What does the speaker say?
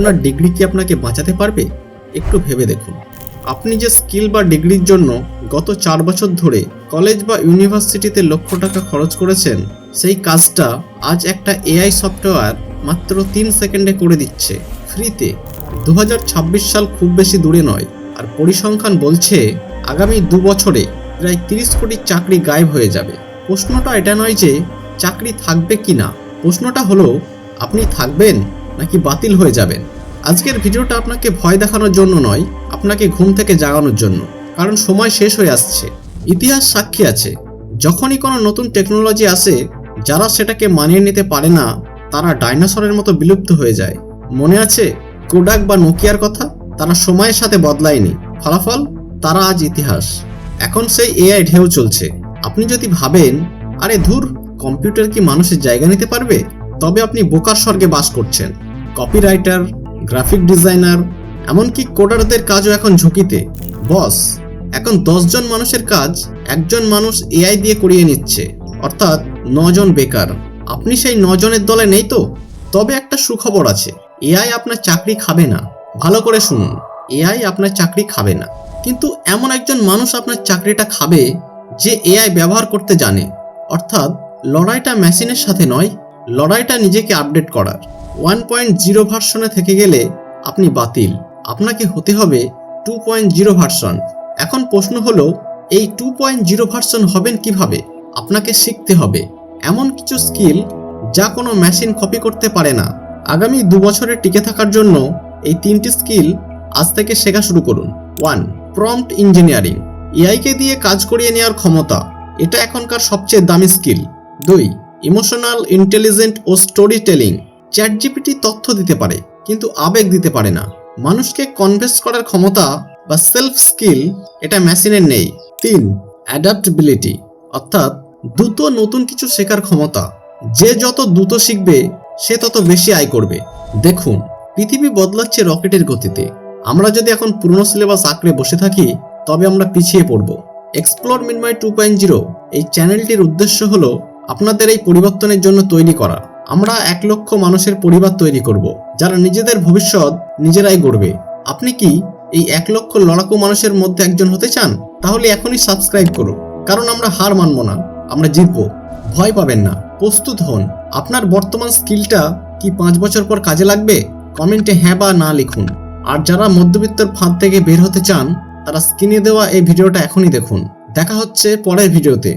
আপনার ডিগ্রি কি আপনাকে বাঁচাতে পারবে? একটু ভেবে দেখুন। আপনি যে স্কিল বা ডিগ্রির জন্য গত 4 বছর ধরে কলেজ বা ইউনিভার্সিটিতে লক্ষ টাকা খরচ করেছেন, সেই কাজটা আজ একটা এআই সফটওয়্যার মাত্র 3 সেকেন্ডে করে দিচ্ছে, ফ্রিতে। 2026 সাল খুব বেশি দূরে নয়, আর পরিসংখ্যান বলছে আগামী 2 বছরে প্রায় 30 কোটি চাকরি গায়েব হয়ে যাবে। প্রশ্নটা এটা নয় যে চাকরি থাকবে কি না, প্রশ্নটা হলো আপনি থাকবেন নাকি বাতিল হয়ে যাবেন। আজকের ভিডিওটা আপনাকে ভয় দেখানোর জন্য নয়, আপনাকে ঘুম থেকে জাগানোর জন্য। কারণ সময় শেষ হয়ে আসছে। ইতিহাস সাক্ষী আছে, যখনই কোনো নতুন টেকনোলজি আসে, যারা সেটাকে মানিয়ে নিতে পারে না তারা ডাইনোসরের মতো বিলুপ্ত হয়ে যায়। মনে আছে কোডাক বা নোকিয়ার কথা? তারা সময়ের সাথে বদলায়নি, ফলাফল তারা আজ ইতিহাস। এখন সেই এআই ঢেউ চলছে। আপনি যদি ভাবেন আরে ধুর, কম্পিউটার কি মানুষের জায়গা নিতে পারবে, তবে আপনি বোকার স্বর্গে বাস করছেন। কপিরাইটার, গ্রাফিক ডিজাইনার, এমনকি কোডারদের কাজও এখন ঝুঁকিতে। বস, এখন 10 জন মানুষের কাজ একজন মানুষ এআই দিয়ে করিয়ে নিচ্ছে, অর্থাৎ 9 জন বেকার। আপনি সেই 9 জনের দলে নেই তো? তবে একটা সুখবর আছে, এআই আপনার চাকরি খাবে না। ভালো করে শুনুন, এআই আপনার চাকরি খাবে না, কিন্তু এমন একজন মানুষ আপনার চাকরিটা খাবে যে এআই ব্যবহার করতে জানে। অর্থাৎ লড়াইটা মেশিনের সাথে নয়, লড়াইটা নিজেকে আপডেট করার। 1.0 ভার্সনে থেকে গেলে আপনি বাতিল, আপনাকে হতে হবে 2.0 ভার্সন। এখন প্রশ্ন হলো এই 2.0 ভার্সন হবেন কিভাবে? আপনাকে শিখতে হবে এমন কিছু স্কিল যা কোনো মেশিন কপি করতে পারে না। আগামী 2 বছরে টিকে থাকার জন্য এই 3টি স্কিল আজ থেকে শেখা শুরু করুন। 1. প্রম্পট ইঞ্জিনিয়ারিং, এআইকে দিয়ে কাজ করিয়ে নেওয়ার ক্ষমতা, এটা এখনকার সবচেয়ে দামি স্কিল। 2. ইমোশনাল ইন্টেলিজেন্ট ও স্টোরি টেলিং, চ্যাটজিপিটি তথ্য দিতে পারে কিন্তু আবেগ দিতে পারে না। মানুষকে কনভিন্স করার ক্ষমতা বা সেলফ স্কিল, এটা মেশিনের নেই। 3. অ্যাডাপ্টেবিলিটি, অর্থাৎ দ্রুত নতুন কিছু শেখার ক্ষমতা। যে যত দ্রুত শিখবে সে তত বেশি আয় করবে। দেখুন, পৃথিবী বদলাচ্ছে রকেটের গতিতে। আমরা যদি এখন পুরনো সিলেবাস আঁকড়ে বসে থাকি তবে আমরা পিছিয়ে পড়ব। এক্সপ্লোর মিনময় 2.0 এই চ্যানেলটির উদ্দেশ্য হলো আপনাদের এই পরিবর্তনের জন্য তৈরি করা। আমরা 1 লক্ষ মানুষের পরিবার তৈরি করব, যারা নিজেদের ভবিষ্যৎ নিজেরাই গড়বে। আপনি কি এই 1 লক্ষ লড়াকু মানুষের মধ্যে একজন হতে চান? তাহলে এখনই সাবস্ক্রাইব করুন, কারণ আমরা হার মানব না, আমরা জিতবো। ভয় পাবেন না, প্রস্তুত হন। আপনার বর্তমান স্কিলটা কি 5 বছর পর কাজে লাগবে? কমেন্টে হ্যাঁ বা না লিখুন। আর যারা মধ্যবিত্তের ফাঁদ থেকে বের হতে চান তারা স্ক্রিনে দেওয়া এই ভিডিওটা এখনই দেখুন। দেখা হচ্ছে পরের ভিডিওতে।